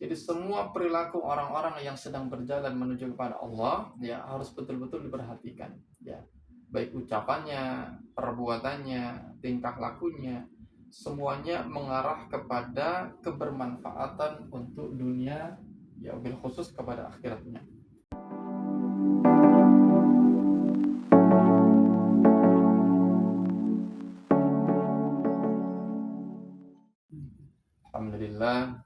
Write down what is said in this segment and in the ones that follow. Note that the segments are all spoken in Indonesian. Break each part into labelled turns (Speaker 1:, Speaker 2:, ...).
Speaker 1: Jadi semua perilaku orang-orang yang sedang berjalan menuju kepada Allah ya harus betul-betul diperhatikan ya. Baik ucapannya, perbuatannya, tingkah lakunya, semuanya mengarah kepada kebermanfaatan untuk dunia ya, bil khusus kepada akhiratnya. Alhamdulillah,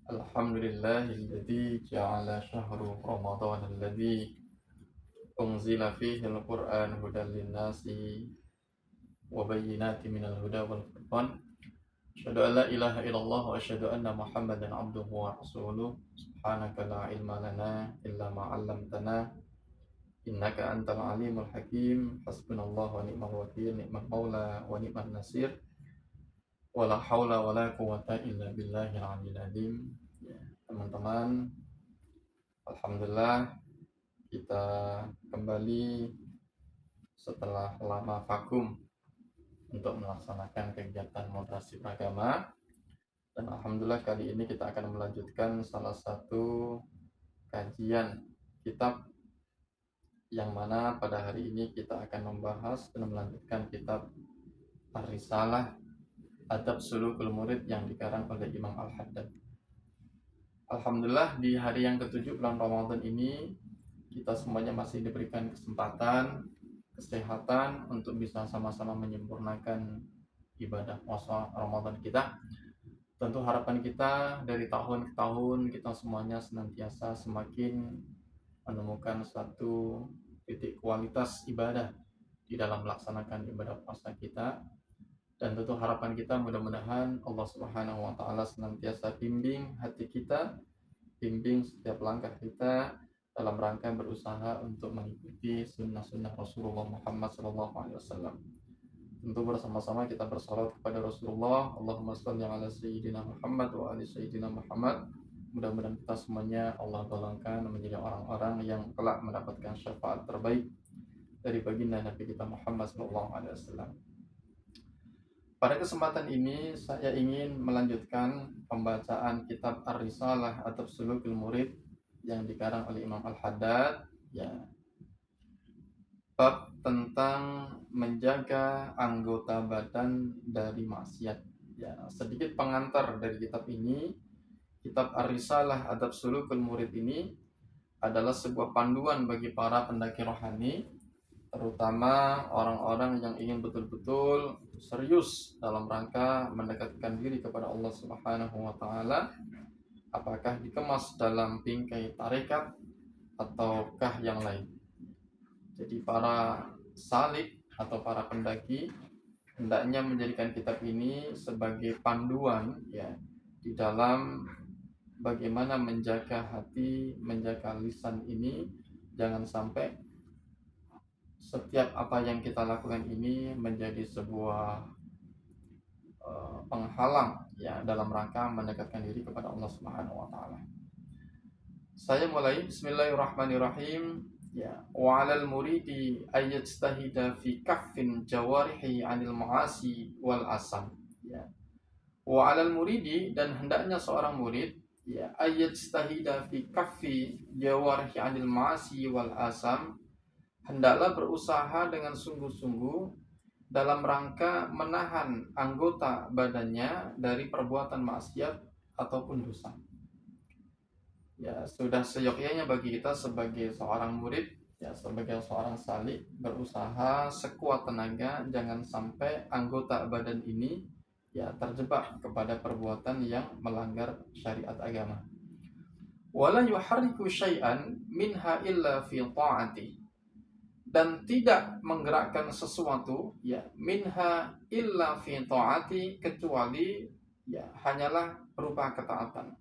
Speaker 1: alhamdulillahilladzi ja'ala syahru ramadhan alladzi unzila fihi al-Qur'an hudan lin-nasi wa bayyinatin minal huda wal furqan. Asyhadu an la ilaha illallah wa asyhadu anna Muhammadan abduhu wa rasuluh. Subhanaka la ilma lana illa ma 'allamtana innaka antal alimul hakim. Hasbunallahu wa ni'mal wakil, ni'mal maula wa ni'man nasir. Wala haula wala quwata illa billahil aliyil azim. Ya, teman-teman, alhamdulillah kita kembali setelah lama vakum untuk melaksanakan kegiatan moderasi beragama. Dan alhamdulillah kali ini kita akan melanjutkan salah satu kajian kitab yang mana pada hari ini kita akan membahas dan melanjutkan kitab Ar-Risalah Adab Sulukul Murid yang dikarang oleh Imam Al-Haddad. Alhamdulillah di hari yang ke-7 bulan Ramadan ini kita semuanya masih diberikan kesempatan, kesehatan untuk bisa sama-sama menyempurnakan ibadah puasa Ramadan kita. Tentu harapan kita dari tahun ke tahun kita semuanya senantiasa semakin menemukan satu titik kualitas ibadah di dalam melaksanakan ibadah puasa kita. Dan tentu harapan kita mudah-mudahan Allah Subhanahu wa taala senantiasa bimbing hati kita, bimbing setiap langkah kita dalam rangka berusaha untuk mengikuti sunnah-sunnah Rasulullah Muhammad SAW. Tentu bersama-sama kita bersalawat kepada Rasulullah. Allahumma shalli ala sayyidina Muhammad wa ali sayyidina Muhammad. Mudah-mudahan kita semuanya Allah golongkan menjadi orang-orang yang kelak mendapatkan syafaat terbaik dari baginda Nabi kita Muhammad SAW. Pada kesempatan ini saya ingin melanjutkan pembacaan kitab Ar-Risalah Adab Sulukul Murid yang dikarang oleh Imam Al-Haddad ya. Bab tentang menjaga anggota badan dari maksiat. Ya, sedikit pengantar dari kitab ini. Kitab Ar-Risalah Adab Sulukul Murid ini adalah sebuah panduan bagi para pendaki rohani, terutama orang-orang yang ingin betul-betul serius dalam rangka mendekatkan diri kepada Allah Subhanahu wa taala, apakah dikemas dalam bingkai tarekat ataukah yang lain. Jadi para salik atau para pendaki hendaknya menjadikan kitab ini sebagai panduan ya di dalam bagaimana menjaga hati, menjaga lisan ini, jangan sampai setiap apa yang kita lakukan ini menjadi sebuah penghalang ya dalam rangka mendekatkan diri kepada Allah Subhanahu wa taala. Saya mulai bismillahirrahmanirrahim ya. Wa 'alal muridi ayyajtahida fi kaffin jawarihi 'anil ma'asi wal asam ya. Wa 'alal muridi, dan hendaknya seorang murid ya ayyajtahida fi kaffi jawarihi 'anil ma'asi wal asam, hendaklah berusaha dengan sungguh-sungguh dalam rangka menahan anggota badannya dari perbuatan maksiat ataupun dosa. Ya, sudah seyogyanya bagi kita sebagai seorang murid, ya sebagai seorang salik, berusaha sekuat tenaga jangan sampai anggota badan ini ya terjebak kepada perbuatan yang melanggar syariat agama. Wala yuharriku syai'an minha illa fi ta'ati, dan tidak menggerakkan sesuatu ya minha illa fi ta'ati, kecuali ya hanyalah berupa ketaatan.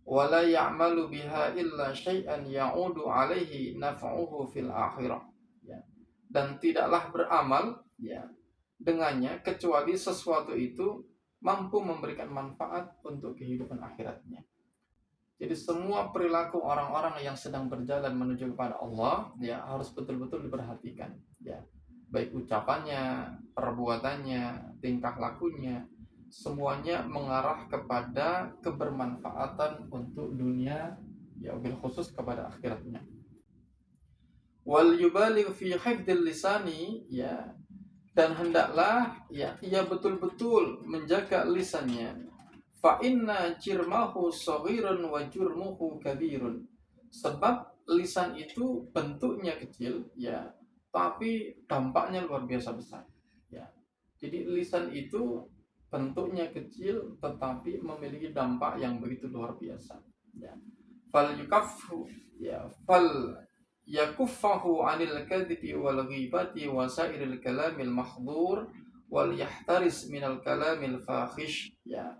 Speaker 1: Wala ya'malu biha illa syai'an ya'udu alaihi naf'uhu fil akhirah ya. Dan tidaklah beramal ya dengannya kecuali sesuatu itu mampu memberikan manfaat untuk kehidupan akhiratnya. Jadi semua perilaku orang-orang yang sedang berjalan menuju kepada Allah ya harus betul-betul diperhatikan ya. Baik ucapannya, perbuatannya, tingkah lakunya, semuanya mengarah kepada kebermanfaatan untuk dunia, ya bil khusus kepada akhiratnya. Wal yubaligh fi hifdzil lisani, ya, dan hendaklah ya ia betul-betul menjaga lisannya. Fa inna jirmahu shaghirun wa jurmuhu kabirun. Sebab lisan itu bentuknya kecil, ya, tapi dampaknya luar biasa besar. Ya. Jadi lisan itu bentuknya kecil tetapi memiliki dampak yang begitu luar biasa. Ya. Fal yukaffu, ya, fal yakuffahu 'anil kadhibi wal ghibati wa sairil kalamil mahdhur wal yahtaris minal kalamil fakhish, ya.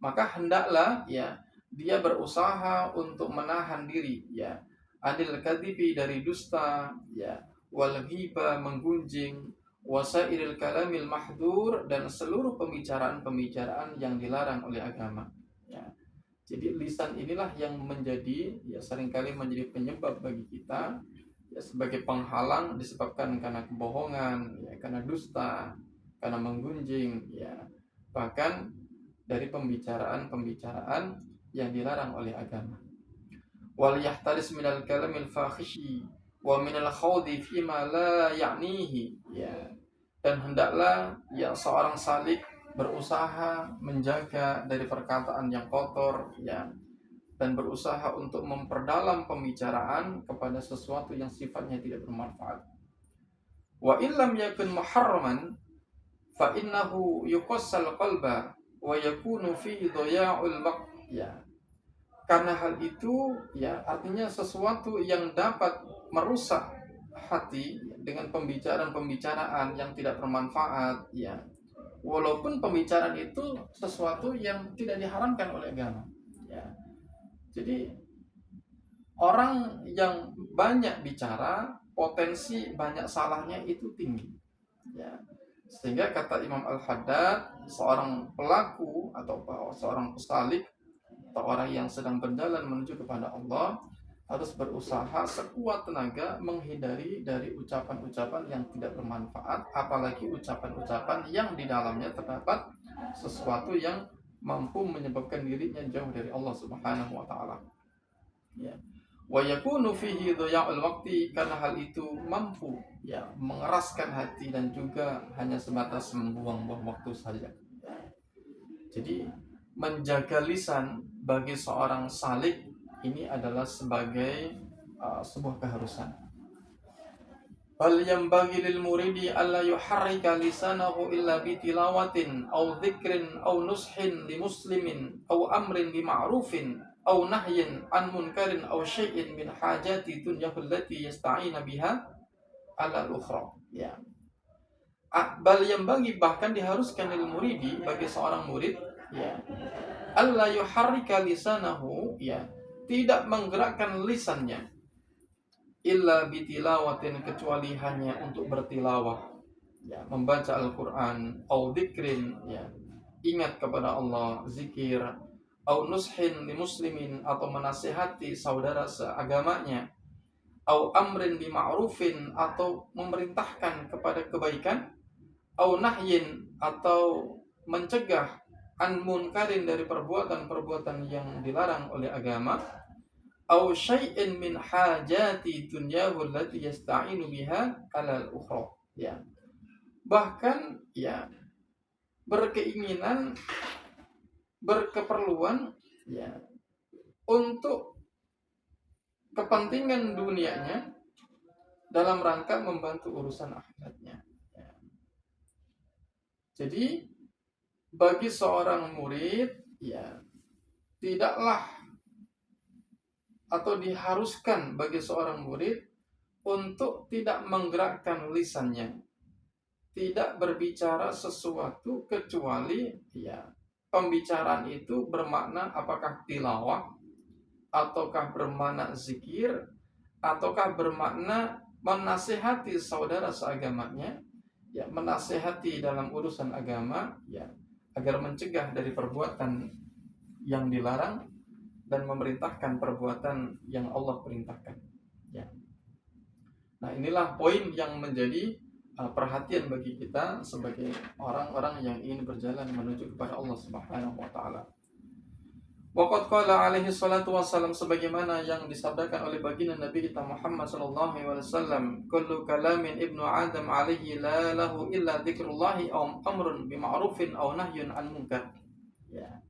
Speaker 1: Maka hendaklah, ya, dia berusaha untuk menahan diri, ya, 'anil kadhibi dari dusta, ya, wal ghiba menggunjing, wa sairil kalamil mahdhur dan seluruh pembicaraan-pembicaraan yang dilarang oleh agama, ya. Jadi lisan inilah yang menjadi, ya, seringkali menjadi penyebab bagi kita, ya, sebagai penghalang disebabkan karena kebohongan, ya, karena dusta, karena menggunjing, ya, bahkan dari pembicaraan-pembicaraan yang dilarang oleh agama. Wal yahtaris minal kalamil fakhishi wa minal khawdi fima la ya'nihi, ya. Dan hendaklah, ya, seorang salik berusaha menjaga dari perkataan yang kotor, ya, dan berusaha untuk memperdalam pembicaraan kepada sesuatu yang sifatnya tidak bermanfaat. Wa illam yakun muharraman fa innahu yuqassal qalba wa yakunu fi dhaya'ul waqt, ya. Karena hal itu, ya, artinya sesuatu yang dapat merusak hati dengan pembicaraan-pembicaraan yang tidak bermanfaat, ya. Walaupun pembicaraan itu sesuatu yang tidak diharamkan oleh agama, ya. Jadi orang yang banyak bicara, potensi banyak salahnya itu tinggi, ya. Sehingga kata Imam Al-Haddad, seorang pelaku atau seorang pesalik atau orang yang sedang berjalan menuju kepada Allah harus berusaha sekuat tenaga menghindari dari ucapan-ucapan yang tidak bermanfaat, apalagi ucapan-ucapan yang di dalamnya terdapat sesuatu yang mampu menyebabkan dirinya jauh dari Allah Subhanahu wa taala. Ya. Wa yakunu fihi dhaya'ul waqti, karena hal itu mampu, ya, mengeraskan hati dan juga hanya sebatas membuang-buang waktu saja. Jadi menjaga lisan bagi seorang salik ini adalah sebagai sebuah keharusan. Bal yanbaghi lil muridi alla yuharrika lisanahu illa bi tilawatin aw dzikrin aw nushin li muslimin aw amrin bi ma'rufin aw nahyin an munkarin aw syai'in min hajati dunyahu allati yasta'ina biha ala al-ukhra, ya. Bal yanbaghi, bahkan diharuskan lil muridi bagi seorang murid, ya, alla yuharrika lisanahu, ya, tidak menggerakkan lisannya illa bitilawatin, kecuali hanya untuk bertilawah, ya, membaca Al-Quran, au dzikrin, ya, ingat kepada Allah, zikir, au nushin li muslimin, atau menasihati saudara seagamanya, au amrin bi ma'rufin, atau memerintahkan kepada kebaikan, au nahyin, atau mencegah an munkarin, dari perbuatan-perbuatan yang dilarang oleh agama, au syai'in min hajati dunyahu allati yasta'inu biha 'alal ukhra, ya. Bahkan, ya, berkeinginan, berkeperluan, ya, untuk kepentingan dunianya dalam rangka membantu urusan akhiratnya, ya. Jadi bagi seorang murid, ya, tidaklah atau diharuskan bagi seorang murid untuk tidak menggerakkan lisannya, tidak berbicara sesuatu kecuali, ya, pembicaraan itu bermakna apakah tilawah, ataukah bermakna zikir, ataukah bermakna menasihati saudara seagamanya, ya, menasihati dalam urusan agama, ya, agar mencegah dari perbuatan yang dilarang dan memerintahkan perbuatan yang Allah perintahkan, ya. Nah, inilah poin yang menjadi perhatian bagi kita sebagai orang-orang yang ingin berjalan menuju kepada Allah Subhanahu wa taala. Waqad qala alaihi salatu wassalam, sebagaimana yang disabdakan oleh baginda Nabi kita Muhammad sallallahu alaihi wasallam, kullu kalamin ibnu Adam alaihi la lahu illa dzikrullahi aw amrun bima'rufin aw nahyun an munkar. Ya.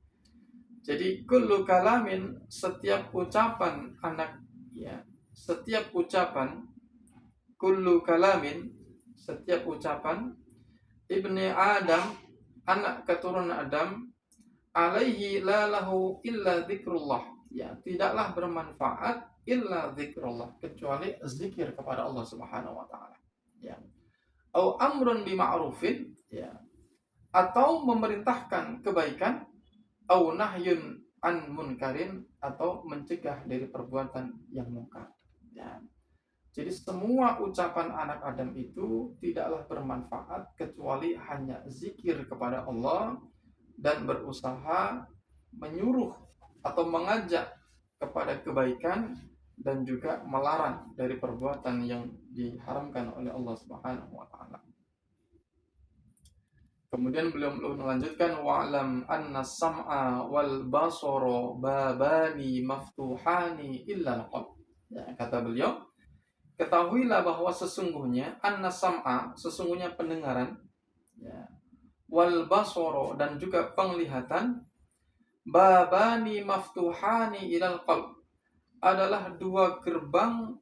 Speaker 1: Jadi kullu kalamin, setiap ucapan anak, ya, setiap ucapan, kullu kalamin, setiap ucapan ibni Adam, anak keturunan Adam, alaihi la lahu illa dzikrullah, ya, tidaklah bermanfaat illa dzikrullah, kecuali zikir kepada Allah Subhanahu wa taala, ya. Au amrun bima'rufin, ya, atau memerintahkan kebaikan, au nahyun an munkarin, atau mencegah dari perbuatan yang munkar, ya. Jadi semua ucapan anak Adam itu tidaklah bermanfaat kecuali hanya zikir kepada Allah dan berusaha menyuruh atau mengajak kepada kebaikan dan juga melarang dari perbuatan yang diharamkan oleh Allah Subhanahu wa taala. Kemudian beliau melanjutkan, wa'lam anna sam'a wal basara babani maftuhani illa al-qalb. Ya, kata beliau, ketahuilah bahwa sesungguhnya anna sam'a, sesungguhnya pendengaran, ya, wal basara, dan juga penglihatan, babani maftuhani ilal qalb, adalah dua gerbang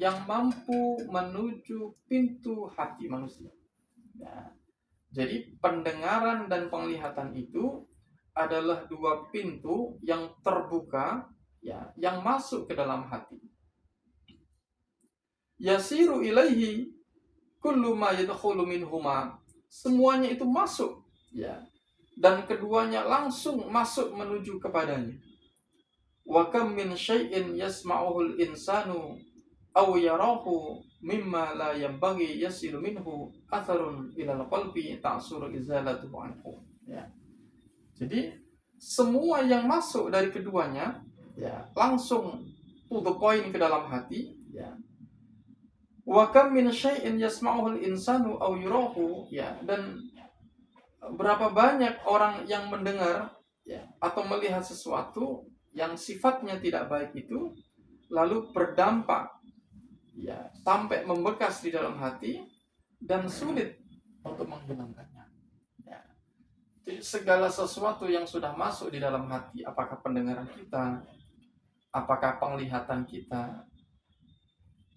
Speaker 1: yang mampu menuju pintu hati manusia. Ya. Jadi pendengaran dan penglihatan itu adalah dua pintu yang terbuka, ya, yang masuk ke dalam hati. Yasiru ilaihi kullu ma yadkhulu minhuma, semuanya itu masuk, ya, dan keduanya langsung masuk menuju kepadanya. Wa kam min syai'in yasma'uhul insanu aw yarahu mimma la yanbaghi yasilu minhu atharun ilal qalbi ta'suru izalatuhu anhu, ya. Jadi semua yang masuk dari keduanya, ya, langsung to the point ke dalam hati, ya. Wa kam min syai'in yasma'uhul insanu aw yarahu, ya, dan berapa banyak orang yang mendengar, ya, atau melihat sesuatu yang sifatnya tidak baik itu lalu berdampak, ya, sampai membekas di dalam hati dan sulit untuk menghilangkannya, ya. Jadi segala sesuatu yang sudah masuk di dalam hati, apakah pendengaran kita, apakah penglihatan kita,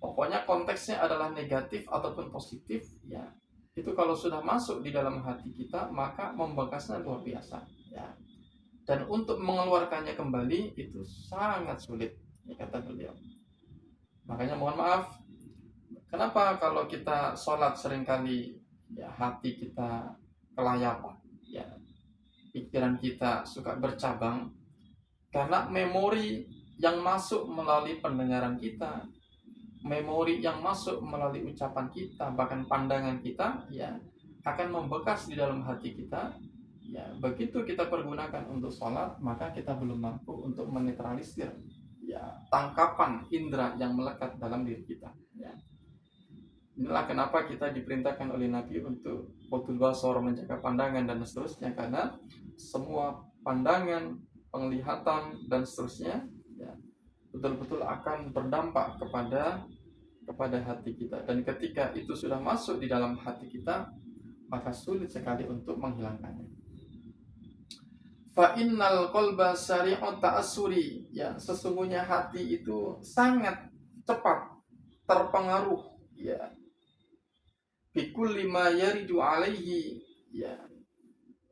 Speaker 1: pokoknya konteksnya adalah negatif ataupun positif, ya, itu kalau sudah masuk di dalam hati kita maka membekasnya luar biasa, ya. Dan untuk mengeluarkannya kembali itu sangat sulit, ya, kata beliau. Makanya mohon maaf, kenapa kalau kita sholat seringkali, ya, hati kita kelayapan, ya, pikiran kita suka bercabang, karena memori yang masuk melalui pendengaran kita, memori yang masuk melalui ucapan kita, bahkan pandangan kita, ya, akan membekas di dalam hati kita, ya. Begitu kita pergunakan untuk sholat, maka kita belum mampu untuk menetralisir, ya, tangkapan indera yang melekat dalam diri kita, ya. Inilah kenapa kita diperintahkan oleh Nabi untuk qutul basar, menjaga pandangan dan seterusnya, karena semua pandangan, penglihatan dan seterusnya, ya, betul-betul akan berdampak kepada hati kita, dan ketika itu sudah masuk di dalam hati kita maka sulit sekali untuk menghilangkannya. Fa innal qalba sari'ut ta'assuri, ya, sesungguhnya hati itu sangat cepat terpengaruh, ya, bikulli ma yaridu alaihi, ya,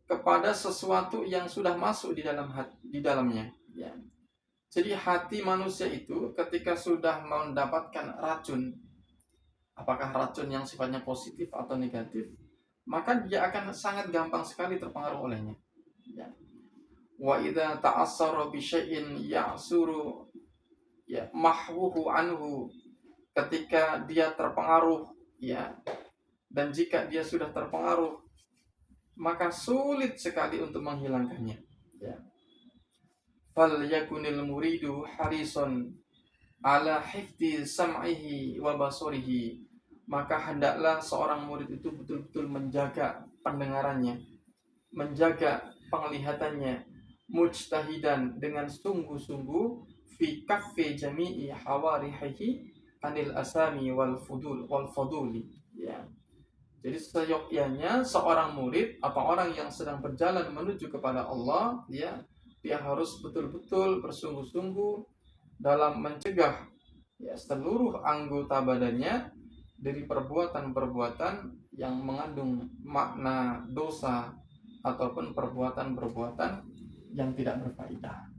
Speaker 1: kepada sesuatu yang sudah masuk di dalamnya, ya. Jadi hati manusia itu ketika sudah mendapatkan racun, apakah racun yang sifatnya positif atau negatif, maka dia akan sangat gampang sekali terpengaruh olehnya, ya. Wa idza ta'assara bi syai'in ya'suru, ya, mahwuhu anhu, ketika dia terpengaruh, ya, dan jika dia sudah terpengaruh maka sulit sekali untuk menghilangkannya, ya. Fal yakunil muridu harison ala hifdi sam'ihi wa basarihi, maka hendaklah seorang murid itu betul-betul menjaga pendengarannya, menjaga penglihatannya, mujtahidan dengan sungguh-sungguh fi kaffi jami'i hawarihi anil asami wal fuduli. Ya. Jadi seyogyanya seorang murid atau orang yang sedang berjalan menuju kepada Allah, dia harus betul-betul bersungguh-sungguh dalam mencegah seluruh anggota badannya dari perbuatan-perbuatan yang mengandung makna dosa ataupun perbuatan-perbuatan yang tidak berfaedah.